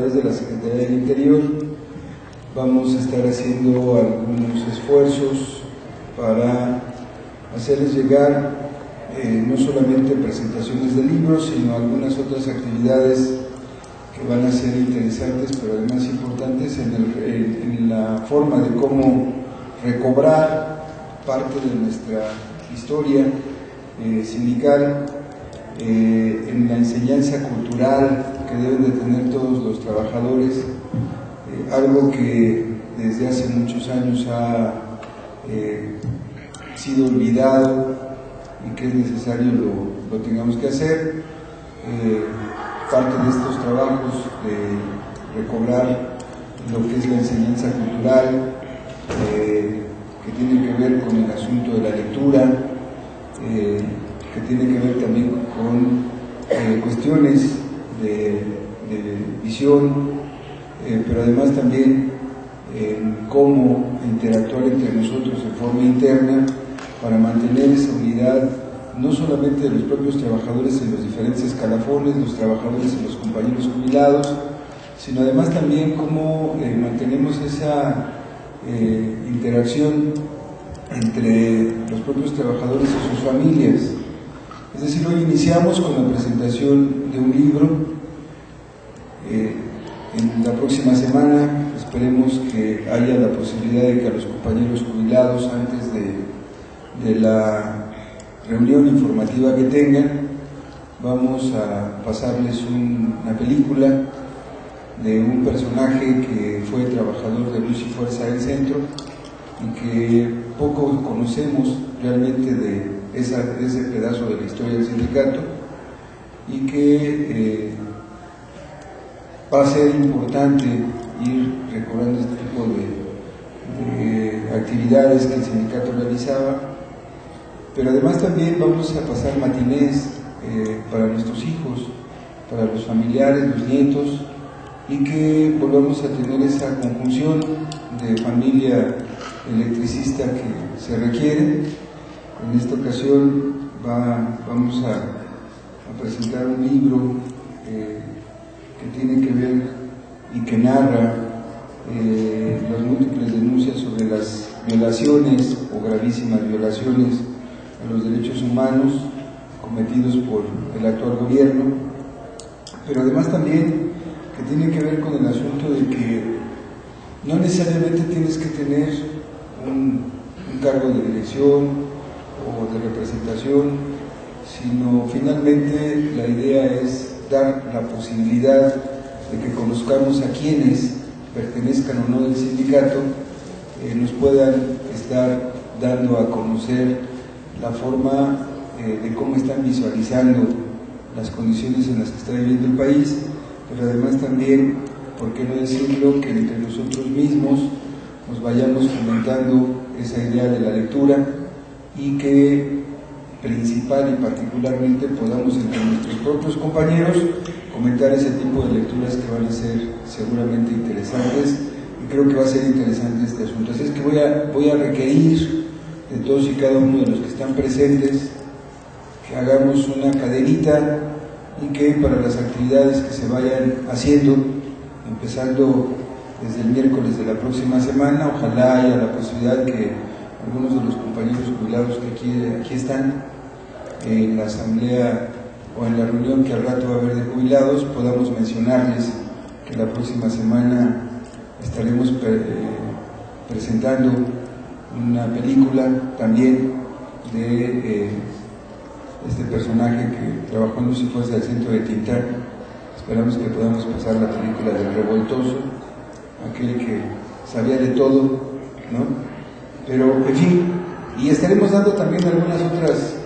través de la Secretaría del Interior vamos a estar haciendo algunos esfuerzos para hacerles llegar no solamente presentaciones de libros, sino algunas otras actividades que van a ser interesantes, pero además importantes en la forma de cómo recobrar parte de nuestra historia sindical, en la enseñanza cultural que deben de tener todos los trabajadores, algo que desde hace muchos años ha sido olvidado y que es necesario lo tengamos que hacer. Parte de estos trabajos de recobrar lo que es la enseñanza cultural, que tiene que ver con el asunto de la lectura, que tiene que ver también con cuestiones de visión, pero además también en cómo interactuar entre nosotros de forma interna para mantener esa unidad, no solamente de los propios trabajadores en los diferentes escalafones, los trabajadores y los compañeros jubilados, sino además también cómo mantenemos esa interacción entre los propios trabajadores y sus familias. Es decir, hoy iniciamos con la presentación de un libro. En la próxima semana esperemos que haya la posibilidad de que a los compañeros jubilados, antes de la reunión informativa que tengan, vamos a pasarles una película de un personaje que fue trabajador de Luz y Fuerza del Centro y que poco conocemos realmente de ese pedazo de la historia del sindicato, y que va a ser importante ir recordando este tipo de actividades que el sindicato realizaba, pero además también vamos a pasar matinés para nuestros hijos, para los familiares, los nietos, y que volvamos a tener esa conjunción de familia electricista que se requiere. En esta ocasión vamos a presentar un libro que tiene que ver y que narra las múltiples denuncias sobre las violaciones o gravísimas violaciones a los derechos humanos cometidos por el actual gobierno, pero además también que tiene que ver con el asunto de que no necesariamente tienes que tener un cargo de dirección o de representación, sino finalmente la idea es dar la posibilidad de que conozcamos a quienes pertenezcan o no del sindicato, nos puedan estar dando a conocer la forma de cómo están visualizando las condiciones en las que está viviendo el país, pero además también, ¿por qué no decirlo?, que entre nosotros mismos nos vayamos fomentando esa idea de la lectura y que principal y particularmente podamos entre nuestros propios compañeros comentar ese tipo de lecturas que van a ser seguramente interesantes, y creo que va a ser interesante este asunto. Así es que voy a requerir de todos y cada uno de los que están presentes que hagamos una cadenita y que para las actividades que se vayan haciendo, empezando desde el miércoles de la próxima semana, ojalá haya la posibilidad que algunos de los compañeros jubilados que aquí están en la asamblea o en la reunión que al rato va a haber de jubilados, podamos mencionarles que la próxima semana estaremos presentando una película también de este personaje que trabajó en Luz y Fuerza del Centro de Tintán. Esperamos que podamos pasar la película del revoltoso, aquel que sabía de todo, ¿no? Pero, en fin, y estaremos dando también algunas otras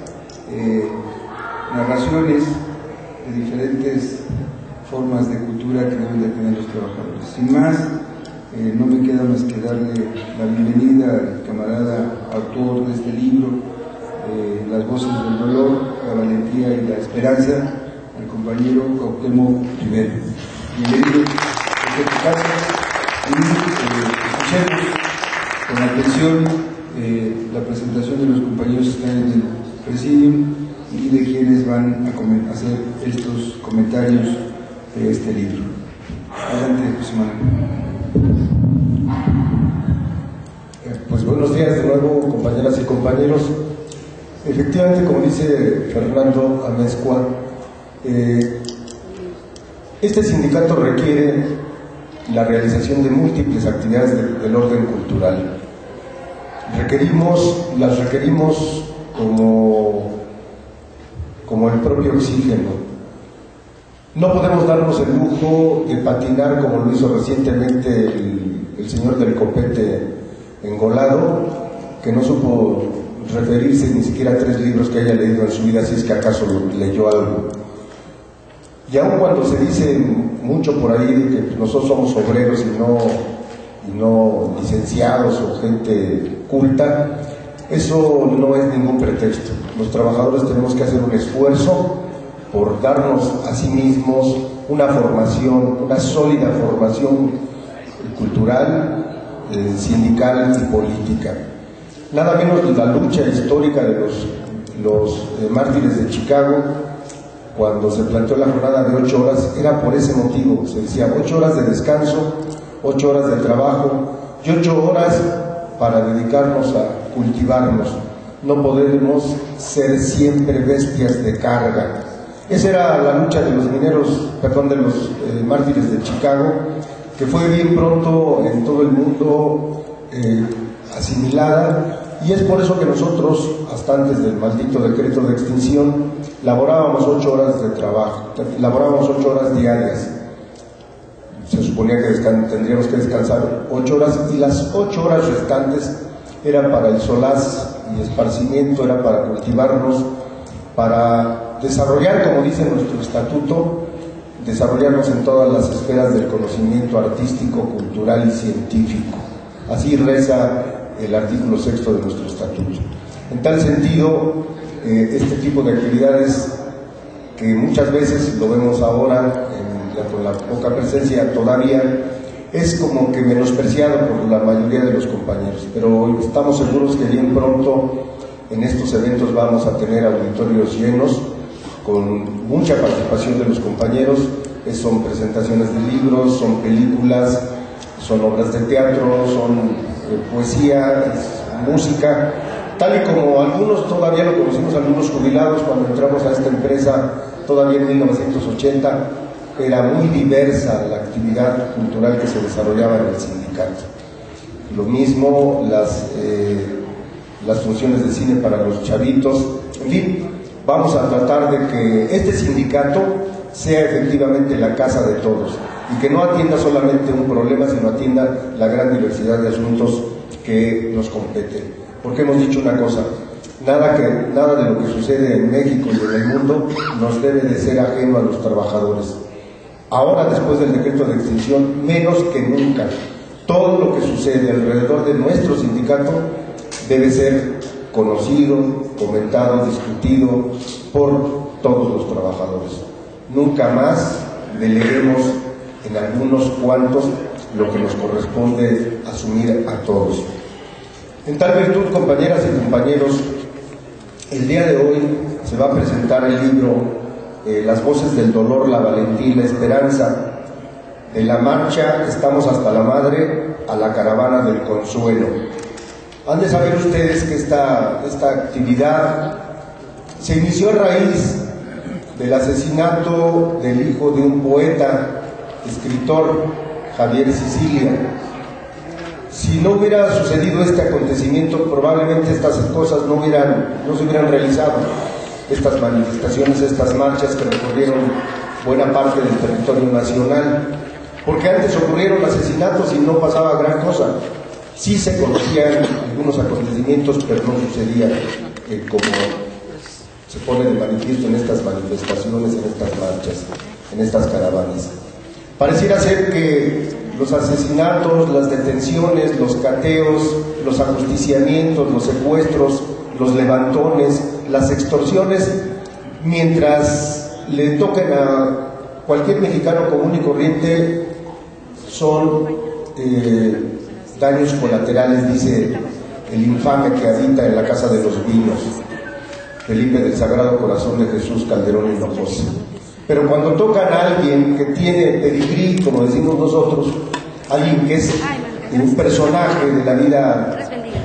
narraciones de diferentes formas de cultura que deben de tener los trabajadores. Sin más, no me queda más que darle la bienvenida al camarada autor de este libro, Las voces del dolor, la valentía y la esperanza, al compañero Cuauhtémoc Rivera. Bienvenido a este caso, y escuchemos con atención la presentación de los compañeros que están en el presidium y de quienes van a hacer estos comentarios de este libro. Adelante, José Manuel. Pues buenos días de nuevo, compañeras y compañeros. Efectivamente, como dice Fernando Amezcua, este sindicato requiere la realización de múltiples actividades del orden cultural. Las requerimos como el propio oxígeno. No podemos darnos el lujo de patinar como lo hizo recientemente el señor del copete engolado, que no supo referirse ni siquiera a 3 libros que haya leído en su vida, si es que acaso leyó algo. Y aun cuando se dice mucho por ahí de que nosotros somos obreros y no licenciados o gente culta, eso no es ningún pretexto. Los trabajadores tenemos que hacer un esfuerzo por darnos a sí mismos una formación, una sólida formación cultural, sindical y política. Nada menos la lucha histórica de los mártires de Chicago, cuando se planteó la jornada de 8 horas, era por ese motivo. Se decía 8 horas de descanso, 8 horas de trabajo y 8 horas para dedicarnos a cultivarnos. No podemos ser siempre bestias de carga. Esa era la lucha de los mártires de Chicago, que fue bien pronto en todo el mundo asimilada, y es por eso que nosotros, hasta antes del maldito decreto de extinción, laborábamos 8 horas de trabajo, laborábamos 8 horas diarias. Se suponía que tendríamos que descansar 8 horas, y las 8 horas restantes eran para el solaz y esparcimiento, era para cultivarnos, para desarrollar, como dice nuestro estatuto, desarrollarnos en todas las esferas del conocimiento artístico, cultural y científico. Así reza el artículo 6 de nuestro estatuto. En tal sentido, este tipo de actividades, que muchas veces lo vemos ahora con la poca presencia todavía, es como que menospreciado por la mayoría de los compañeros, pero estamos seguros que bien pronto en estos eventos vamos a tener auditorios llenos, con mucha participación de los compañeros. Son presentaciones de libros, son películas, son obras de teatro, son poesía, música, tal y como algunos todavía lo conocimos, algunos jubilados cuando entramos a esta empresa, todavía en 1980, era muy diversa la actividad cultural que se desarrollaba en el sindicato. Lo mismo las funciones de cine para los chavitos. En fin, vamos a tratar de que este sindicato sea efectivamente la casa de todos y que no atienda solamente un problema, sino atienda la gran diversidad de asuntos que nos competen. Porque hemos dicho una cosa: nada de lo que sucede en México y en el mundo nos debe de ser ajeno a los trabajadores. Ahora, después del decreto de extinción, menos que nunca, todo lo que sucede alrededor de nuestro sindicato debe ser conocido, comentado, discutido por todos los trabajadores. Nunca más deleguemos en algunos cuantos lo que nos corresponde asumir a todos. En tal virtud, compañeras y compañeros, el día de hoy se va a presentar el libro Las voces del dolor, la valentía y la esperanza, de la marcha Estamos hasta la madre a la caravana del consuelo. Han de saber ustedes que esta actividad se inició a raíz del asesinato del hijo de un poeta, escritor, Javier Sicilia. Si no hubiera sucedido este acontecimiento, probablemente estas cosas no se hubieran realizado. Estas manifestaciones, estas marchas que recorrieron buena parte del territorio nacional, porque antes ocurrieron asesinatos y no pasaba gran cosa. Sí se conocían algunos acontecimientos, pero no sucedía como se pone de manifiesto en estas manifestaciones, en estas marchas, en estas caravanas. Pareciera ser que los asesinatos, las detenciones, los cateos, los ajusticiamientos, los secuestros, los levantones, las extorsiones, mientras le toquen a cualquier mexicano común y corriente, son daños colaterales, dice el infame que habita en la casa de los vinos, Felipe del Sagrado Corazón de Jesús Calderón Hinojosa. Pero cuando tocan a alguien que tiene pedigrí, como decimos nosotros, alguien que es un personaje de la vida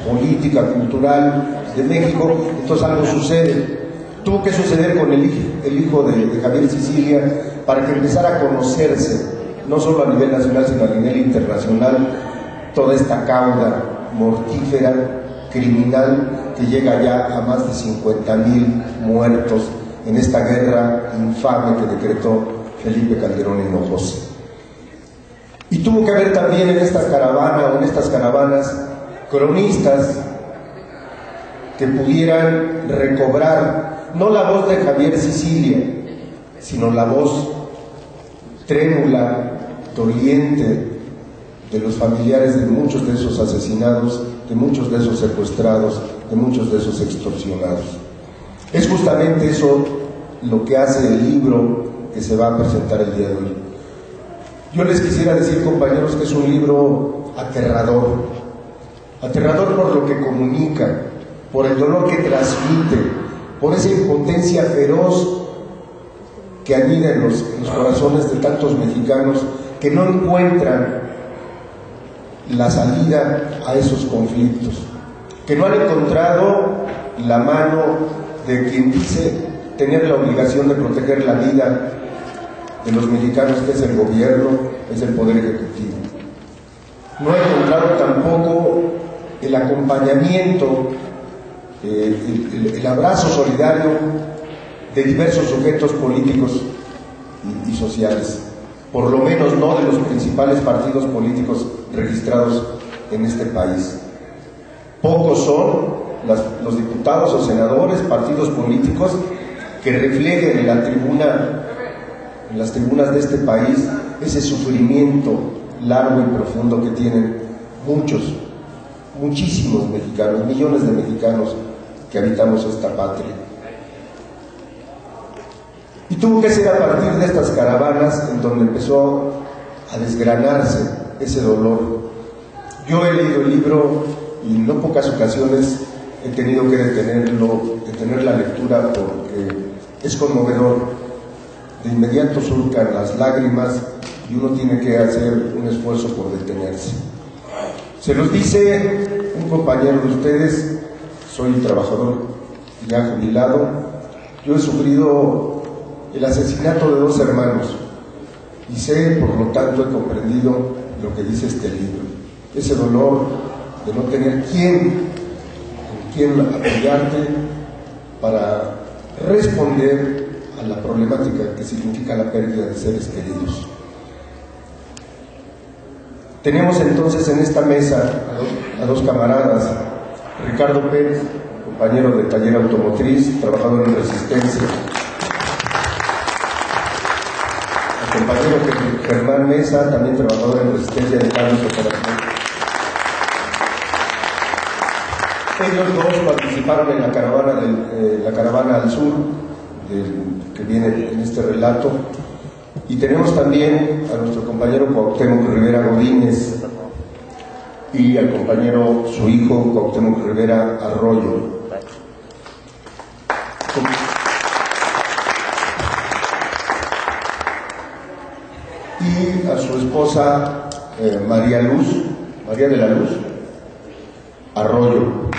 política, cultural de México, entonces algo sucede. Tuvo que suceder con el hijo de Javier Sicilia para que empezara a conocerse, no solo a nivel nacional, sino a nivel internacional, toda esta cauda mortífera, criminal, que llega ya a más de 50,000 muertos en esta guerra infame que decretó Felipe Calderón Hinojosa. Y tuvo que haber también en esta caravana o en estas caravanas cronistas que pudieran recobrar no la voz de Javier Sicilia, sino la voz trémula, doliente de los familiares de muchos de esos asesinados, de muchos de esos secuestrados, de muchos de esos extorsionados. Es justamente eso lo que hace el libro que se va a presentar el día de hoy. Yo les quisiera decir, compañeros, que es un libro aterrador por lo que comunica, por el dolor que transmite, por esa impotencia feroz que anida en los corazones de tantos mexicanos que no encuentran la salida a esos conflictos, que no han encontrado la mano de quien dice tener la obligación de proteger la vida de los mexicanos, que es el gobierno, es el poder ejecutivo. No ha encontrado tampoco el acompañamiento, el abrazo solidario de diversos sujetos políticos y sociales, por lo menos no de los principales partidos políticos registrados en este país. Pocos son los diputados o senadores, partidos políticos que reflejen en la tribuna, en las tribunas de este país, ese sufrimiento largo y profundo que tienen muchísimos mexicanos, millones de mexicanos que habitamos esta patria. Y tuvo que ser a partir de estas caravanas en donde empezó a desgranarse ese dolor. Yo he leído el libro y en no pocas ocasiones he tenido que detener la lectura porque es conmovedor. De inmediato surcan las lágrimas y uno tiene que hacer un esfuerzo por detenerse. Se los dice un compañero de ustedes, soy trabajador ya jubilado. Yo he sufrido el asesinato de 2 hermanos y sé, por lo tanto, he comprendido lo que dice este libro. Ese dolor de no tener con quién apoyarte para responder a la problemática que significa la pérdida de seres queridos. Tenemos entonces en esta mesa a dos camaradas, Ricardo Pérez, compañero de taller automotriz, trabajador en Resistencia, el compañero Germán Mesa, también trabajador en Resistencia de cambios operativos. Ellos dos participaron en la caravana al sur, que viene en este relato, y tenemos también a nuestro compañero Cuauhtémoc Rivera Godínez y al compañero, su hijo, Cuauhtémoc Rivera Arroyo. Y a su esposa María de la Luz Arroyo.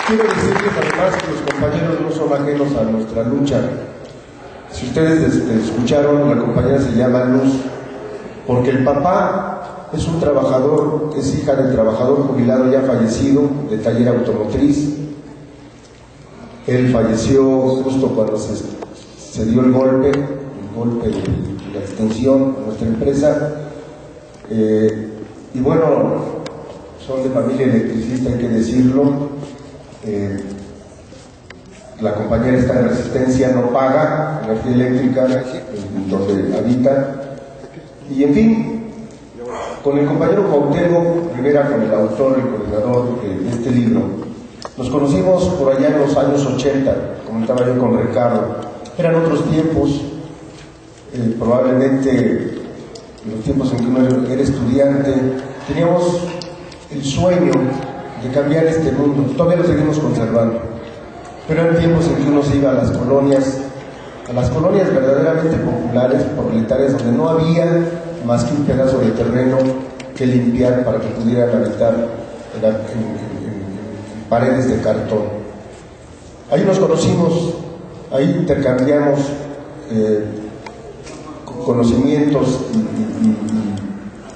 Quiero decirles además que los compañeros no son ajenos a nuestra lucha. Si ustedes escucharon, la compañera se llama Luz, porque el papá es un trabajador, es hija del trabajador jubilado ya fallecido de taller automotriz. Él falleció justo cuando se dio el golpe de la extinción de nuestra empresa. Y bueno, son de familia electricista, hay que decirlo. La compañera está en Resistencia, no paga energía eléctrica en donde habita. Y en fin, con el compañero Cuauhtémoc Rivera, con el autor y coordinador de este libro, nos conocimos por allá en los años 80, comentaba yo con Ricardo. Eran otros tiempos, probablemente en los tiempos en que uno era estudiante, teníamos el sueño de cambiar este mundo. Todavía lo seguimos conservando, pero eran tiempos en que uno se iba a las colonias a las colonias verdaderamente populares, proletarias, donde no había más que un pedazo de terreno que limpiar para que pudieran habitar en paredes de cartón. Ahí nos conocimos, ahí intercambiamos conocimientos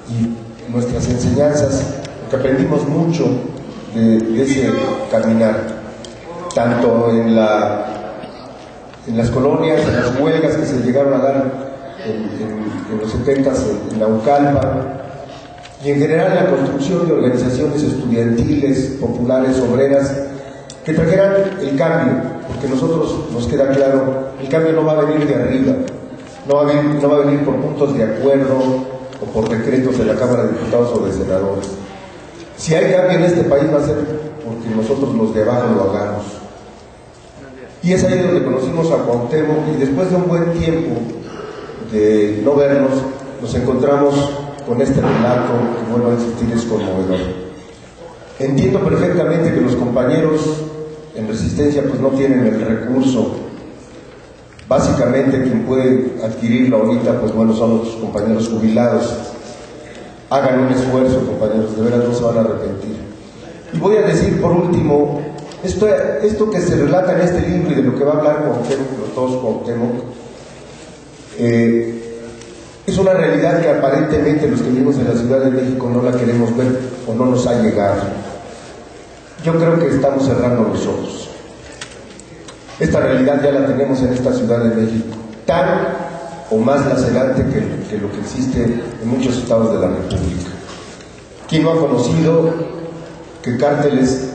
y nuestras enseñanzas, porque aprendimos mucho de ese caminar, tanto en las colonias, en las huelgas que se llegaron a dar en los 70s en Naucalpan, y en general la construcción de organizaciones estudiantiles, populares, obreras, que trajeran el cambio, porque nosotros nos queda claro, el cambio no va a venir de arriba, no va a venir por puntos de acuerdo o por decretos de la Cámara de Diputados o de Senadores. Si hay cambio en este país va a ser porque nosotros los de abajo lo hagamos. Y es ahí donde conocimos a Cuauhtémoc, y después de un buen tiempo de no vernos, nos encontramos con este relato que, vuelvo a insistir, es conmovedor. Entiendo perfectamente que los compañeros en Resistencia pues no tienen el recurso. Básicamente quien puede adquirirlo ahorita pues bueno son los compañeros jubilados. Hagan un esfuerzo, compañeros, de veras no se van a arrepentir. Y voy a decir por último, esto que se relata en este libro y de lo que va a hablar Cuauhtémoc, es una realidad que aparentemente los que vivimos en la Ciudad de México no la queremos ver o no nos ha llegado. Yo creo que estamos cerrando los ojos. Esta realidad ya la tenemos en esta Ciudad de México, tan o más lacerante que lo que existe en muchos estados de la República. ¿Quién no ha conocido que cárteles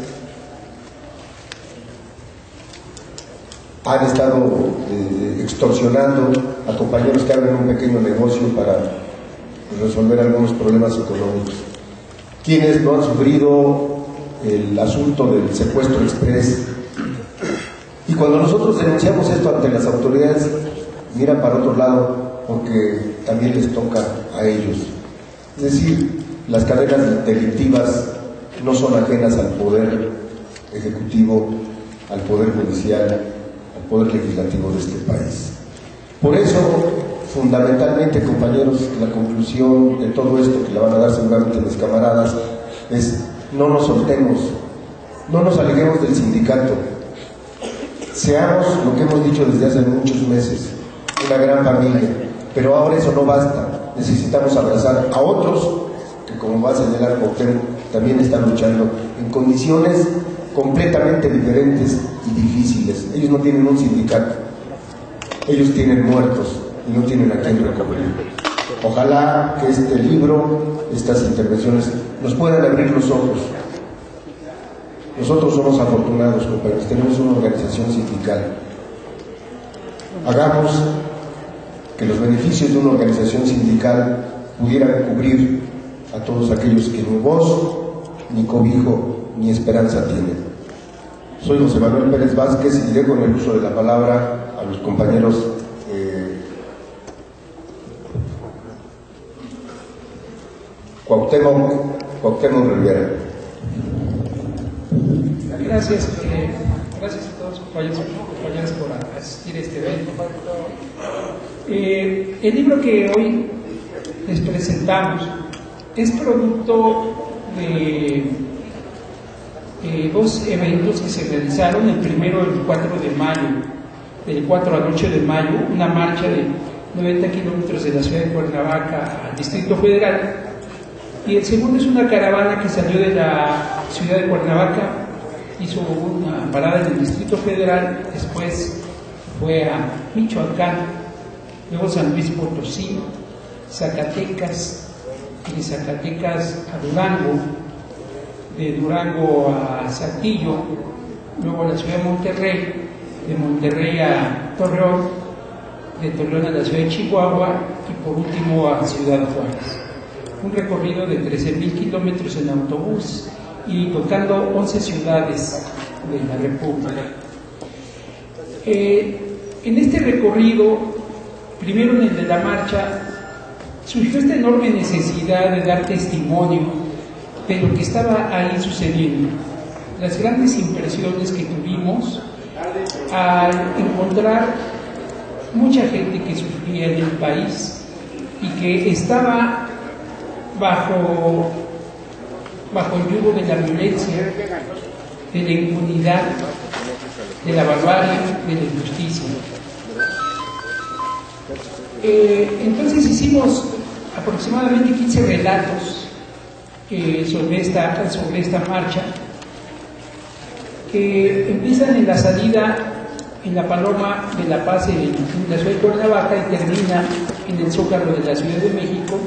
han estado extorsionando a compañeros que abren un pequeño negocio para resolver algunos problemas económicos? ¿Quiénes no han sufrido el asunto del secuestro express? Y cuando nosotros denunciamos esto ante las autoridades, miran para otro lado porque también les toca a ellos. Es decir, las cadenas delictivas no son ajenas al poder ejecutivo, al poder judicial, al poder legislativo de este país. Por eso, fundamentalmente, compañeros, la conclusión de todo esto, que la van a dar seguramente mis camaradas, es: no nos soltemos, no nos aleguemos del sindicato, seamos lo que hemos dicho desde hace muchos meses, una gran familia, pero ahora eso no basta, necesitamos abrazar a otros que, como va a señalar Cuauhtémoc, también están luchando en condiciones completamente diferentes y difíciles. Ellos no tienen un sindicato, ellos tienen muertos y no tienen a quién recurrir. Ojalá que este libro, estas intervenciones, nos puedan abrir los ojos. Nosotros somos afortunados, compañeros, tenemos una organización sindical. Hagamos que los beneficios de una organización sindical pudieran cubrir a todos aquellos que ni voz, ni cobijo, ni esperanza tienen. Soy José Manuel Pérez Vázquez y dejo en el uso de la palabra a los compañeros Cuauhtémoc Rivera. Gracias a todos los compañeros y compañeras por asistir a este evento. El libro que hoy les presentamos es producto de dos eventos que se realizaron. El primero, el 4 de mayo, del 4 al 8 de mayo, una marcha de 90 kilómetros de la ciudad de Cuernavaca al Distrito Federal, y el segundo es una caravana que salió de la ciudad de Cuernavaca, hizo una parada en el Distrito Federal, después fue a Michoacán, luego San Luis Potosí, Zacatecas, y de Zacatecas a Durango, de Durango a Saltillo, luego a la ciudad de Monterrey, de Monterrey a Torreón, de Torreón a la ciudad de Chihuahua y por último a Ciudad Juárez. Un recorrido de 13,000 kilómetros en autobús y tocando 11 ciudades de la República. En este recorrido, primero en el de la marcha, surgió esta enorme necesidad de dar testimonio de lo que estaba ahí sucediendo. Las grandes impresiones que tuvimos al encontrar mucha gente que sufría en el país y que estaba bajo el yugo de la violencia, de la impunidad, de la barbarie, de la injusticia. Entonces hicimos aproximadamente 15 relatos sobre esta marcha, que empiezan en la salida en la Paloma de la Paz en la ciudad de Cuernavaca y termina en el Zócalo de la Ciudad de México,